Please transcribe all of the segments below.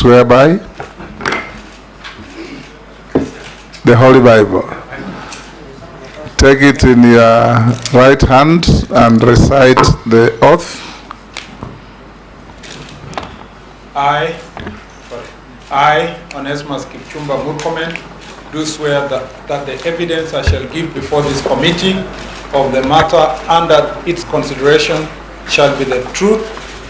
Swear by the Holy Bible. Take it in your right hand and recite the oath. I, Onesimus Kipchumba Murkomen, do swear that the evidence I shall give before this committee of the matter under its consideration shall be the truth,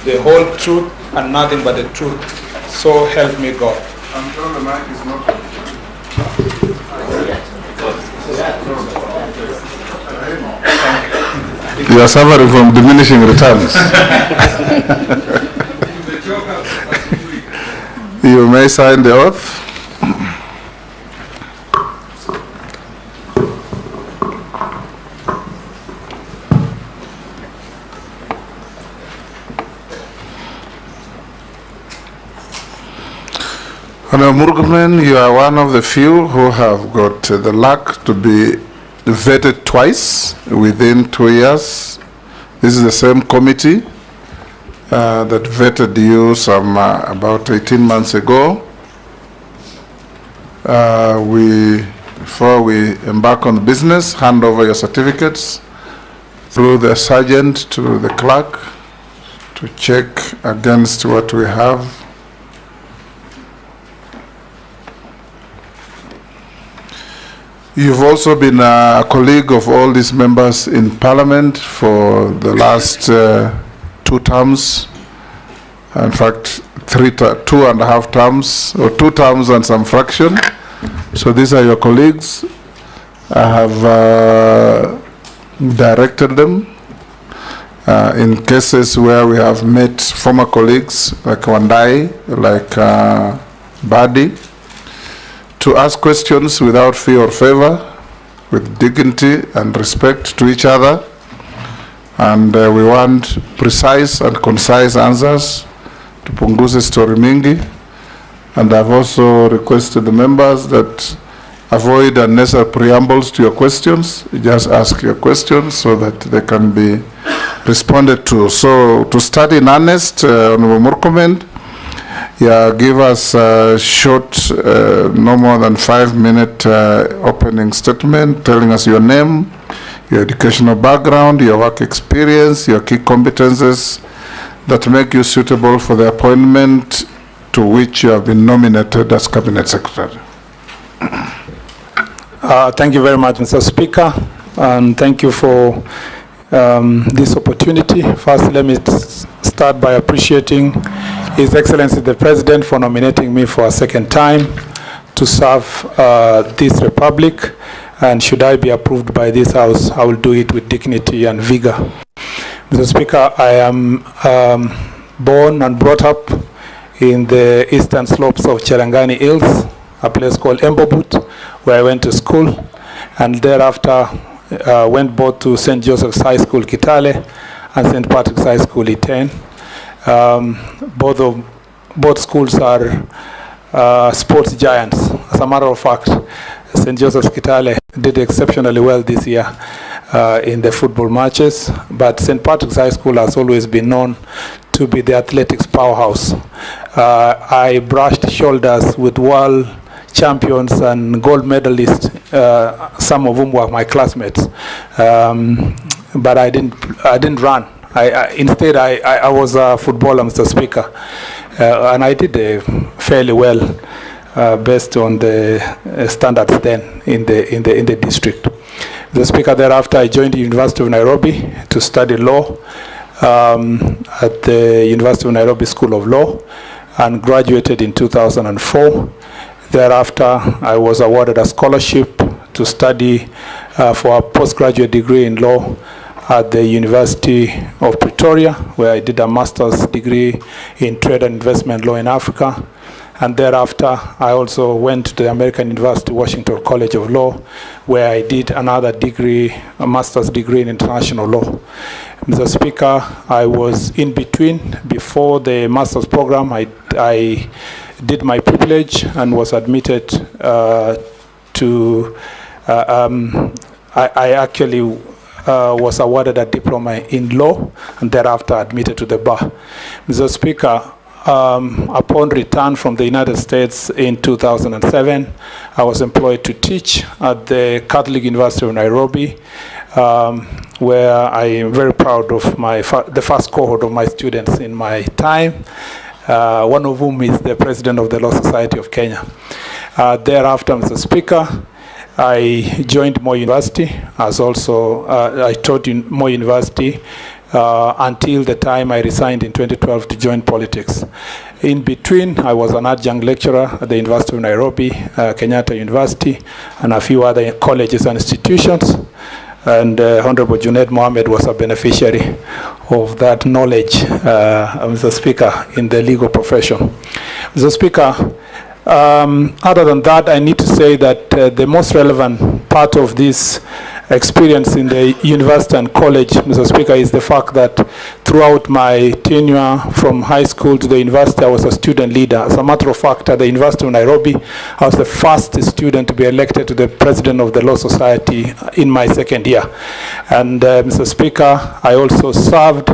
the whole truth, and nothing but the truth. So help me God. I'm sure the mic is not. You are suffering from diminishing returns. You may sign the oath. Murkomen, you are one of the few who have got the luck to be vetted twice within 2 years. This is the same committee that vetted you some about 18 months ago. Before we embark on business, hand over your certificates through the sergeant to the clerk to check against what we have. You've also been a colleague of all these members in Parliament for the last 2 terms. In fact, 2.5 terms, or 2 terms and some fraction. So these are your colleagues. I have directed them in cases where we have met former colleagues like Wandai, like Badi, to ask questions without fear or favor, with dignity and respect to each other. And we want precise and concise answers to punguze story mingi. And I've also requested the members that avoid unnecessary preambles to your questions. You just ask your questions so that they can be responded to. So to start in earnest, Honorable Murkomen, give us a short, no more than 5-minute opening statement telling us your name, your educational background, your work experience, your key competences that make you suitable for the appointment to which you have been nominated as Cabinet Secretary. Thank you very much, Mr. Speaker, and thank you for this opportunity. First, let me start by appreciating His Excellency the President for nominating me for a second time to serve this Republic, and should I be approved by this House, I will do it with dignity and vigor. Mr. Speaker, I am born and brought up in the eastern slopes of Cherangani Hills, a place called Embobut, where I went to school, and thereafter went both to St. Joseph's High School, Kitale, and St. Patrick's High School, Iten. Both schools are sports giants. As a matter of fact, St. Joseph's Kitale did exceptionally well this year in the football matches, but St. Patrick's High School has always been known to be the athletics powerhouse. I brushed shoulders with world champions and gold medalists, some of whom were my classmates, but I didn't run. Instead, I was a footballer, Mr. Speaker, and I did fairly well based on the standards then in the district. Mr. Speaker, thereafter I joined the University of Nairobi to study law at the University of Nairobi School of Law, and graduated in 2004. Thereafter, I was awarded a scholarship to study for a postgraduate degree in law at the University of Pretoria, where I did a master's degree in trade and investment law in Africa. And thereafter, I also went to the American University Washington College of Law, where I did another degree, a master's degree in international law. Mr. Speaker, I was in between. Before the master's program, I did my privilege and was admitted to, I actually was awarded a diploma in law and thereafter admitted to the bar. Mr. Speaker, upon return from the United States in 2007, I was employed to teach at the Catholic University of Nairobi, where I am very proud of the first cohort of my students in my time, one of whom is the president of the Law Society of Kenya. Thereafter, Mr. Speaker, I joined Moi University as also, I taught in Moi University until the time I resigned in 2012 to join politics. In between, I was an adjunct lecturer at the University of Nairobi, Kenyatta University, and a few other colleges and institutions. And Honorable Junaid Mohammed was a beneficiary of that knowledge, Mr. Speaker, in the legal profession. Mr. Speaker, other than that, I need to say that the most relevant part of this experience in the university and college, Mr. Speaker, is the fact that throughout my tenure from high school to the university, I was a student leader. As a matter of fact, at the University of Nairobi, I was the first student to be elected to the president of the Law Society in my second year. And Mr. Speaker, I also served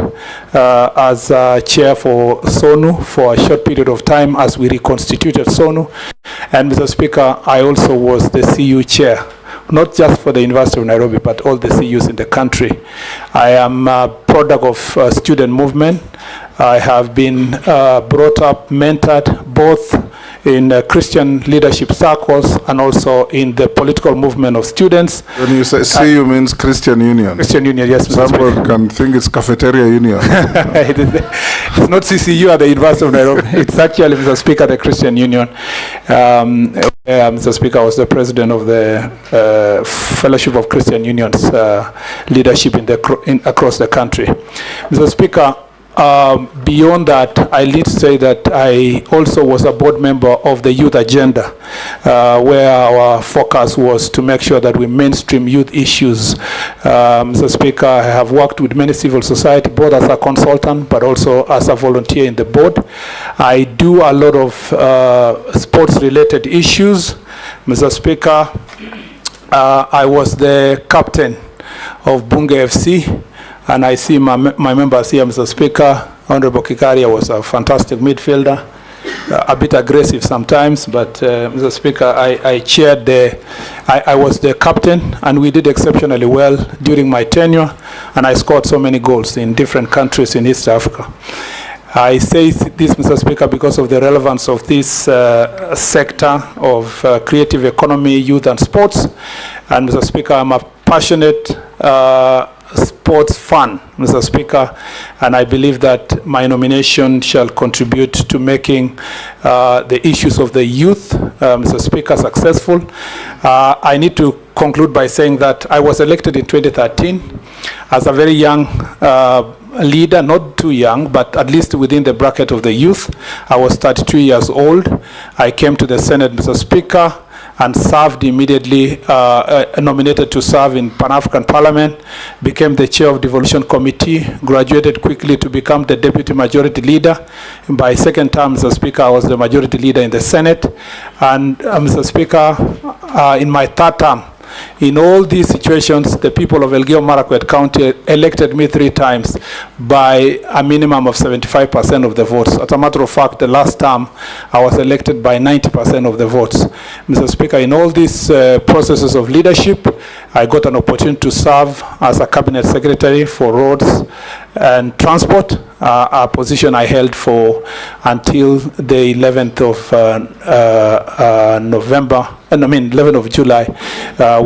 as chair for SONU for a short period of time as we reconstituted SONU. And Mr. Speaker, I also was the CU chair, not just for the University of Nairobi, but all the CUs in the country. I am a product of student movement. I have been brought up, mentored, both in Christian leadership circles and also in the political movement of students. When you say CU means Christian Union. Christian Union, yes. Someone can think it's Cafeteria Union. It's not CCU at the University of Nairobi. It's actually, Mr. Speaker, the Christian Union. Mr. Speaker, I was the president of the Fellowship of Christian Unions leadership across the country. Mr. Speaker, beyond that, I need to say that I also was a board member of the Youth Agenda, where our focus was to make sure that we mainstream youth issues. Mr. Speaker, I have worked with many civil society, both as a consultant, but also as a volunteer in the board. I do a lot of sports-related issues. Mr. Speaker, I was the captain of Bunge FC. And I see my members here, Mr. Speaker. Honorable Kikaria was a fantastic midfielder, a bit aggressive sometimes, but Mr. Speaker, I chaired I was the captain, and we did exceptionally well during my tenure, and I scored so many goals in different countries in East Africa. I say this, Mr. Speaker, because of the relevance of this sector of creative economy, youth and sports. And Mr. Speaker, I'm a passionate sports fan, Mr. Speaker, and I believe that my nomination shall contribute to making the issues of the youth, Mr. Speaker, successful. I need to conclude by saying that I was elected in 2013 as a very young leader, not too young, but at least within the bracket of the youth. I was 32 years old. I came to the Senate, Mr. Speaker, and served immediately, nominated to serve in Pan-African Parliament, became the chair of devolution committee, graduated quickly to become the deputy majority leader. By second term, Mr. Speaker, I was the majority leader in the Senate. And Mr. Speaker, in my third term, in all these situations, the people of Elgeyo Marakwet County elected me 3 times by a minimum of 75% of the votes. As a matter of fact, the last term, I was elected by 90% of the votes. Mr. Speaker, in all these processes of leadership, I got an opportunity to serve as a cabinet secretary for roads and transport, a position I held for until the 11th of November, 11th of July,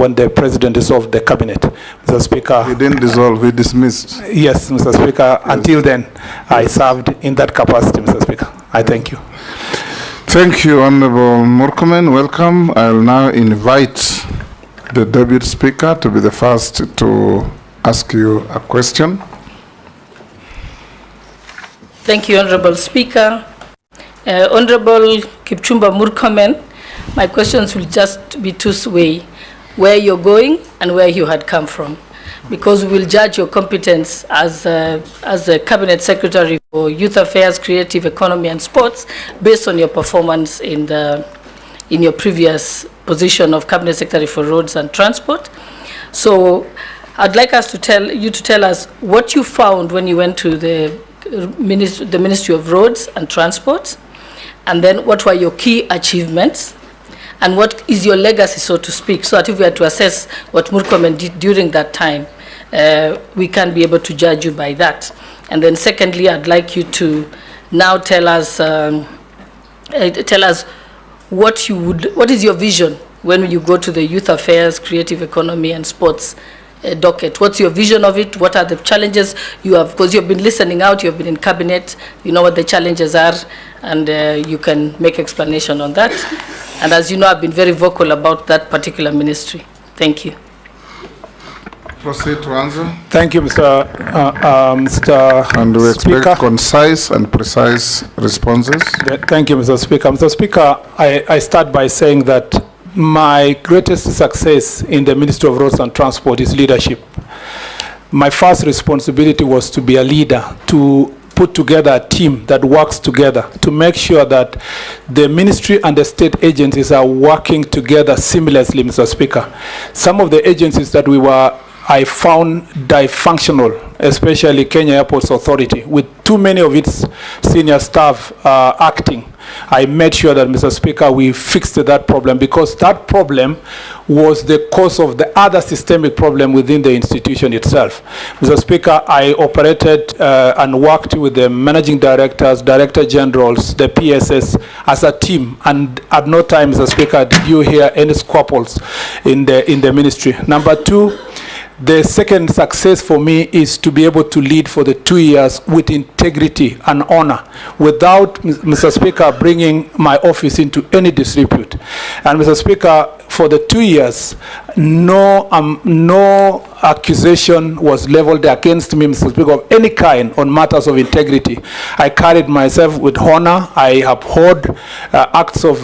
when the president dissolved the cabinet. Mr. Speaker. He didn't dissolve, he dismissed. Yes, Mr. Speaker. Yes. Until then, I served in that capacity, Mr. Speaker. I thank you. Thank you, Honorable Murkomen. Welcome. I'll now invite the Deputy Speaker to be the first to ask you a question. Thank you, Honorable Speaker. Honorable Kipchumba Murkomen, my questions will just be two-way: where you're going and where you had come from, because we will judge your competence as a Cabinet Secretary for Youth Affairs, Creative Economy and Sports based on your performance in your previous position of Cabinet Secretary for Roads and Transport. So I'd like us to tell us what you found when you went to the the Ministry of Roads and Transport? And then what were your key achievements? And what is your legacy, so to speak, so that if we had to assess what Murkomen did during that time, we can be able to judge you by that. And then secondly, I'd like you to now tell us what is your vision when you go to the Youth Affairs, Creative Economy and Sports docket. What's your vision of it? What are the challenges you have? Because you've been listening out, you've been in cabinet, you know what the challenges are, and you can make explanation on that. And as you know, I've been very vocal about that particular ministry. Thank you. Proceed to answer. Thank you, Mr. And we Speaker. expect concise and precise responses. Thank you, Mr. Speaker. Mr. Speaker, I start by saying that my greatest success in the Ministry of Roads and Transport is leadership. My first responsibility was to be a leader, to put together a team that works together, to make sure that the ministry and the state agencies are working together seamlessly, Mr. Speaker. Some of the agencies that I found dysfunctional, especially Kenya Airports Authority, with too many of its senior staff acting. I made sure that, Mr. Speaker, we fixed that problem, because that problem was the cause of the other systemic problem within the institution itself. Mr. Speaker, I operated and worked with the managing directors, director generals, the PSS as a team, and at no time, Mr. Speaker, did you hear any squabbles in the ministry. Number two, the second success for me is to be able to lead for the 2 years with integrity and honor, without, Mr. Speaker, bringing my office into any disrepute. And, Mr. Speaker, for the 2 years, no accusation was leveled against me, Mr. Speaker, of any kind on matters of integrity. I carried myself with honor. I abhorred acts of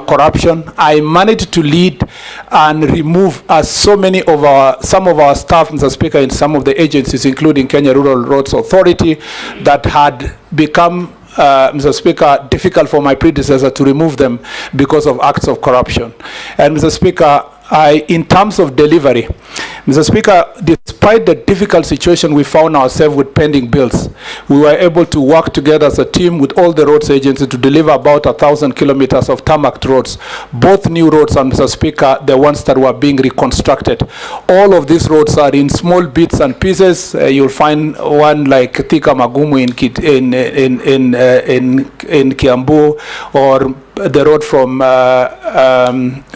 corruption. I managed to lead and remove some of our staff, Mr. Speaker, in some of the agencies, including Kenya Rural Roads Authority, that had become Mr. Speaker, difficult for my predecessor to remove them because of acts of corruption. And, Mr. Speaker, in terms of delivery, Mr. Speaker, despite the difficult situation we found ourselves with pending bills, we were able to work together as a team with all the roads agencies to deliver about 1,000 kilometers of tarmac roads, both new roads and, Mr. Speaker, the ones that were being reconstructed. All of these roads are in small bits and pieces. You'll find one like Thika Magumu in Kiambu, or the road from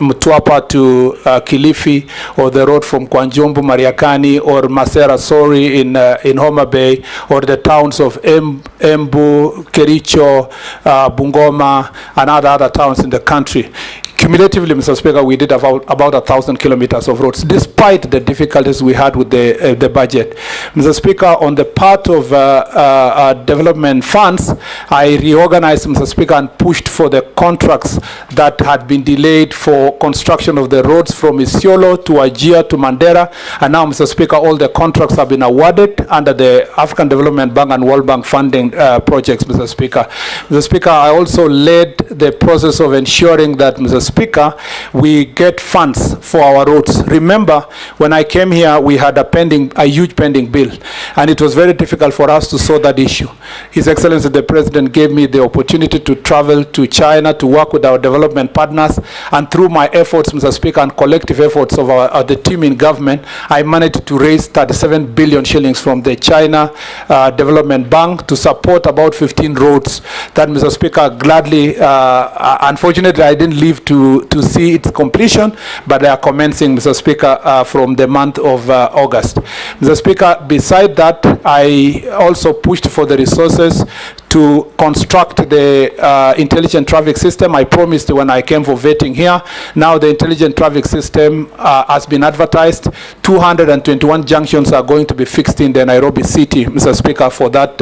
Mtwapa to Kilifi, or the road from Kwanjumbu, Mariakani, or Masera Sori in Homa Bay, or the towns of Embu, Kericho, Bungoma, and other towns in the country. Cumulatively, Mr. Speaker, we did about 1,000 kilometers of roads, despite the difficulties we had with the budget. Mr. Speaker, on the part of development funds, I reorganized, Mr. Speaker, and pushed for the contracts that had been delayed for construction of the roads from Isiolo to Ajia to Mandera. And now, Mr. Speaker, all the contracts have been awarded under the African Development Bank and World Bank funding projects, Mr. Speaker. Mr. Speaker, I also led the process of ensuring that, Mr. Speaker, we get funds for our roads. Remember, when I came here, we had a huge pending bill, and it was very difficult for us to solve that issue. His Excellency the President gave me the opportunity to travel to China to work with our development partners, and through my efforts, Mr. Speaker, and collective efforts of the team in government, I managed to raise 37 billion shillings from the China Development Bank to support about 15 roads that, Mr. Speaker, gladly, unfortunately, I didn't live to see its completion, but they are commencing, Mr. Speaker, from the month of August. Mr. Speaker, beside that, I also pushed for the resources to construct the intelligent traffic system. I promised when I came for vetting here. Now the intelligent traffic system has been advertised. 221 junctions are going to be fixed in the Nairobi city, Mr. Speaker, for that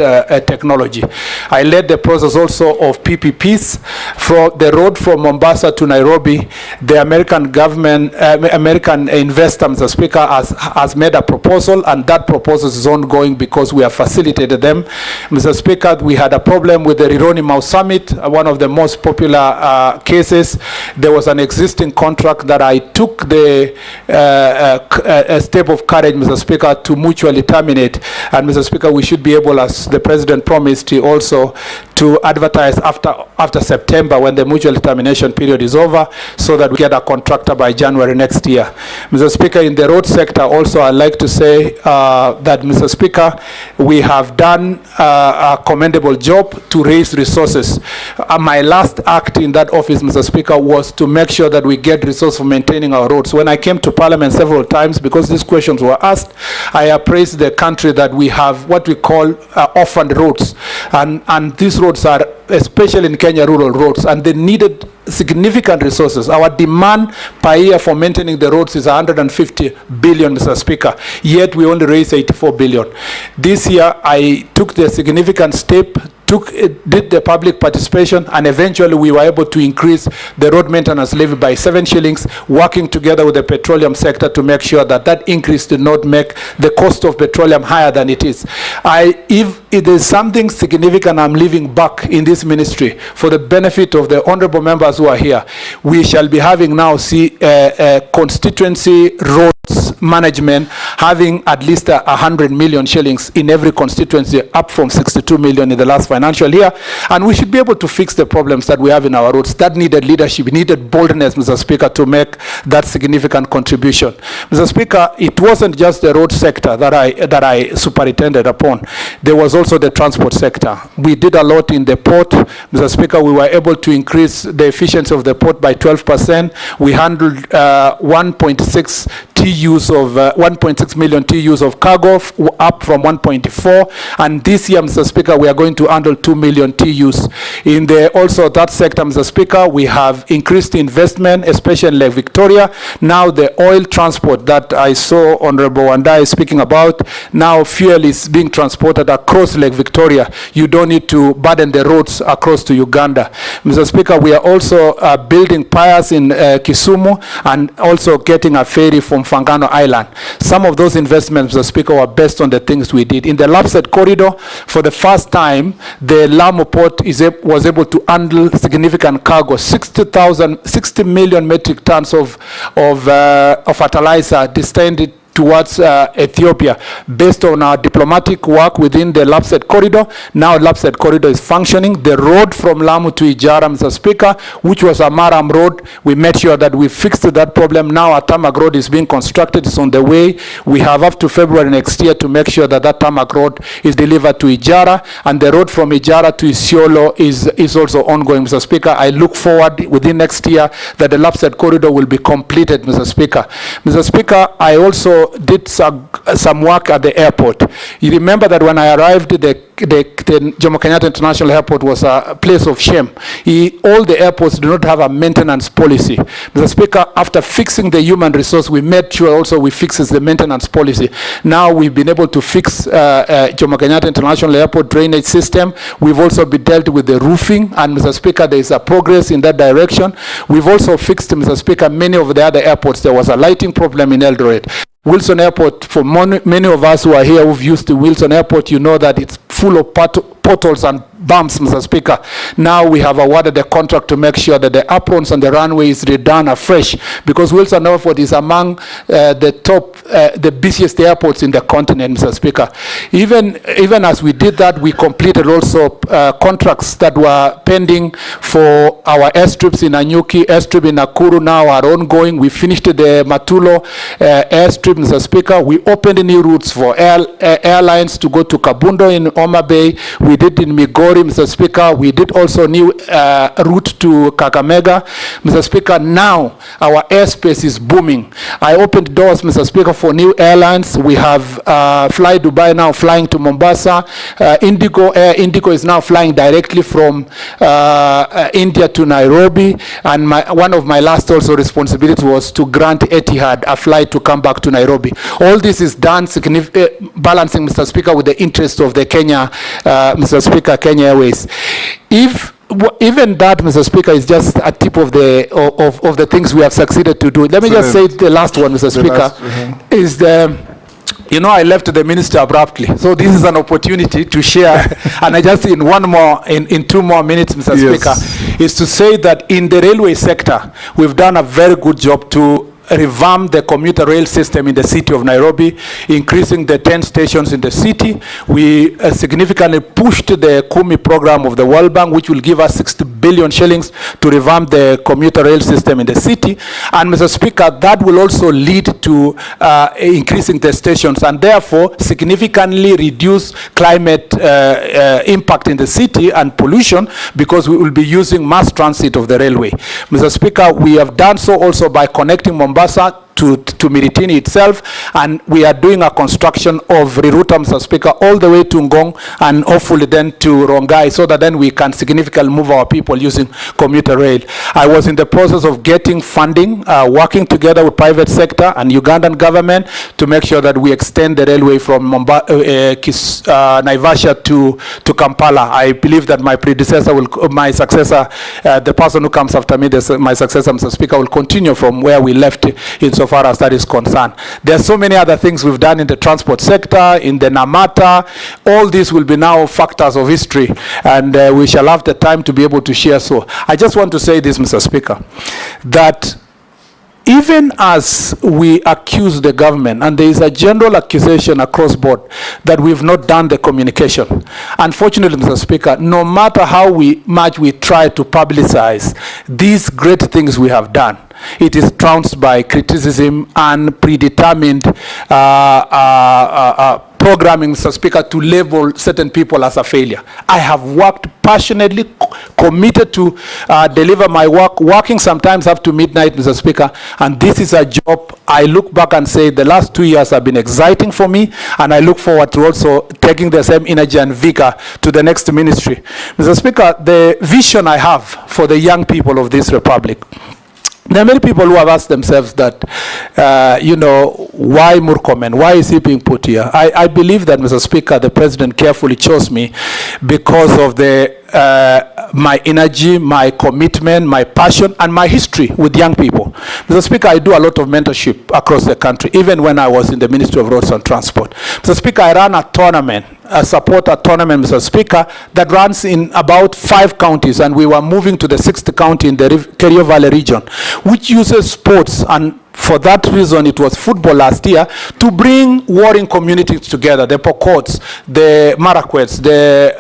technology. I led the process also of PPPs for the road from Mombasa to Nairobi. The American government, American investor, Mr. Speaker, has made a proposal, and that proposal is ongoing because we have facilitated them. Mr. Speaker, we had a a problem with the Rironi Mau Summit, one of the most popular cases. There was an existing contract that I took the a step of courage, Mr. Speaker, to mutually terminate. And Mr. Speaker, we should be able, as the President promised, to also to advertise after September, when the mutual termination period is over, so that we get a contractor by January next year. Mr. Speaker, in the road sector also, I'd like to say that, Mr. Speaker, we have done a commendable job to raise resources. My last act in that office, Mr. Speaker, was to make sure that we get resources for maintaining our roads. When I came to Parliament several times, because these questions were asked, I appraised the country that we have what we call orphaned roads. And these roads are, especially in Kenya, rural roads, and they needed significant resources. Our demand per year for maintaining the roads is 150 billion, Mr. Speaker, yet we only raised 84 billion. This year, I took the significant step, did the public participation, and eventually we were able to increase the road maintenance levy by 7 shillings, working together with the petroleum sector to make sure that that increase did not make the cost of petroleum higher than it is. If it is something significant I'm leaving back in this ministry for the benefit of the honorable members who are here, we shall be having now constituency roads management having at least 100 million shillings in every constituency, up from 62 million in the last financial year. And we should be able to fix the problems that we have in our roads. That needed leadership, needed boldness, Mr. Speaker, to make that significant contribution. Mr. Speaker, it wasn't just the road sector that I superintended upon. There was also the transport sector. We did a lot in the port. Mr. Speaker, we were able to increase the efficiency of the port by 12%. We handled 1.6 TUs of 1.6 million TUs of cargo, up from 1.4. And this year, Mr. Speaker, we are going to handle 2 million TUs. In the also that sector, Mr. Speaker, we have increased investment, especially in Lake Victoria. Now the oil transport that I saw Honorable Wandai speaking about, now fuel is being transported across Lake Victoria. You don't need to burden the roads across to Uganda. Mr. Speaker, we are also building piers in Kisumu, and also getting a ferry from Fangano Island. Some of those investments, Mr. Speaker, were based on the things we did. In the Lapsset corridor, for the first time, the Lamu port was able to handle significant cargo, 60 million metric tons of fertilizer destined towards Ethiopia, based on our diplomatic work within the Lapsset corridor. Now Lapsset corridor is functioning. The road from Lamu to Ijara, Mr. Speaker, which was a Maram road, we made sure that we fixed that problem. Now a tarmac road is being constructed, it's on the way. We have up to February next year to make sure that that tarmac road is delivered to Ijara, and the road from Ijara to Isiolo is also ongoing, Mr. Speaker. I look forward within next year that the Lapsset corridor will be completed, Mr. Speaker. Mr. Speaker, I also did some work at the airport. You remember that when I arrived, the Jomo Kenyatta International Airport was a place of shame. All the airports do not have a maintenance policy. Mr. Speaker, after fixing the human resource, we made sure also we fixes the maintenance policy. Now we've been able to fix Jomo Kenyatta International Airport drainage system. We've also been dealt with the roofing, and Mr. Speaker, there is a progress in that direction. We've also fixed, Mr. Speaker, many of the other airports. There was a lighting problem in Eldoret. Wilson Airport, for many of us who are here who've used the Wilson Airport, you know that it's full of potholes and bumps, Mr. Speaker. Now we have awarded the contract to make sure that the aprons on the runway is redone afresh, because Wilson Airport is among the busiest airports in the continent, Mr. Speaker. Even as we did that, we completed also contracts that were pending for our airstrips in Anyuki, airstrip in Nakuru now are ongoing. We finished the Matulo airstrip, Mr. Speaker. We opened new routes for airlines to go to Kabundo in Homa Bay. We did in Migori, Mr. Speaker. We did also new route to Kakamega. Mr. Speaker, now our airspace is booming. I opened doors, Mr. Speaker, for new airlines. We have Fly Dubai now flying to Mombasa. Air Indigo is now flying directly from India to Nairobi. And one of my last also responsibilities was to grant Etihad a flight to come back to Nairobi. All this is done balancing, Mr. Speaker, with the interest of the Kenya, Mr. Speaker, Kenya Airways. Even that, Mr. Speaker, is just a tip of the things we have succeeded to do. Let me just say the last one, Mr. Speaker, is You know, I left the minister abruptly, so this is an opportunity to share. And I just in 2 more minutes, Mr. Yes. Speaker, is to say that in the railway sector, we've done a very good job to revamp the commuter rail system in the city of Nairobi, increasing the 10 stations in the city. We significantly pushed the Kumi program of the World Bank, which will give us 60 billion shillings to revamp the commuter rail system in the city. And Mr. Speaker, that will also lead to increasing the stations and therefore significantly reduce climate impact in the city and pollution, because we will be using mass transit of the railway. Mr. Speaker, we have done so also by connecting Mombasa to Miritini itself, and we are doing a construction of rerouter, Mr. Speaker, all the way to Ngong and hopefully then to Rongai, so that then we can significantly move our people using commuter rail. I was in the process of getting funding, working together with private sector and Ugandan government to make sure that we extend the railway from Naivasha to Kampala. I believe that my successor, the person who comes after me, my successor, Mr. Speaker, will continue from where we left insofar as that is concerned. There are so many other things we've done in the transport sector, in the Namata. All these will be now factors of history, and we shall have the time to be able to share. So I just want to say this, Mr. Speaker, that even as we accuse the government, and there is a general accusation across board that we've not done the communication, unfortunately, Mr. Speaker, no matter how much we try to publicize these great things we have done, it is trounced by criticism and predetermined programming, Mr. Speaker, to label certain people as a failure. I have worked passionately, committed to deliver my work, working sometimes up to midnight, Mr. Speaker, and this is a job I look back and say the last 2 years have been exciting for me, and I look forward to also taking the same energy and vigor to the next ministry. Mr. Speaker, the vision I have for the young people of this republic, there are many people who have asked themselves that, you know, why Murkomen? Why is he being put here? I believe that, Mr. Speaker, the president carefully chose me because of my energy, my commitment, my passion, and my history with young people. Mr. Speaker, I do a lot of mentorship across the country, even when I was in the Ministry of Roads and Transport. Mr. Speaker, I ran a tournament, a supporter tournament, Mr. Speaker, that runs in about 5 counties, and we were moving to the 6th county in the Kerio Valley region, which uses sports, and for that reason, it was football last year, to bring warring communities together, the Pokots, the Marakwets, the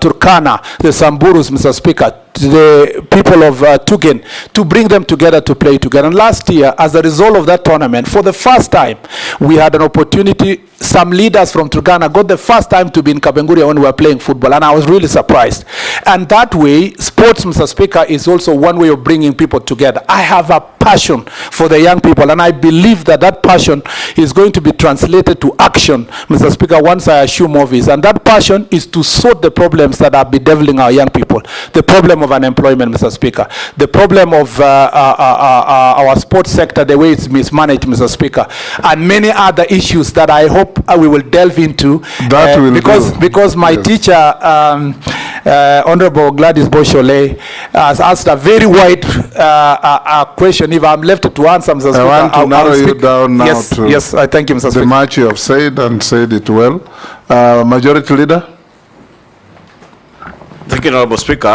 Turkana, the Samburus, Mr. Speaker, the people of Tugen, to bring them together to play together. And last year, as a result of that tournament, for the first time, we had an opportunity. Some leaders from Turkana got the first time to be in Kapenguria when we were playing football, and I was really surprised. And that way, sports, Mr. Speaker, is also one way of bringing people together. I have a passion for the young people, and I believe that that passion is going to be translated to action, Mr. Speaker, once I assume office. And that passion is to sort the problems that are bedeviling our young people. The problem of unemployment, Mr. Speaker. The problem of our sports sector, the way it's mismanaged, Mr. Speaker. And many other issues that I hope we will delve into. That will because my teacher, Honorable Gladys Boshole, has asked a very wide question. If I'm left to answer, Mr. Speaker, I want to narrow you down now to yes, I thank you, Mr. Speaker. the much you have said, and said it well. Majority Leader. Thank you, Honorable Speaker.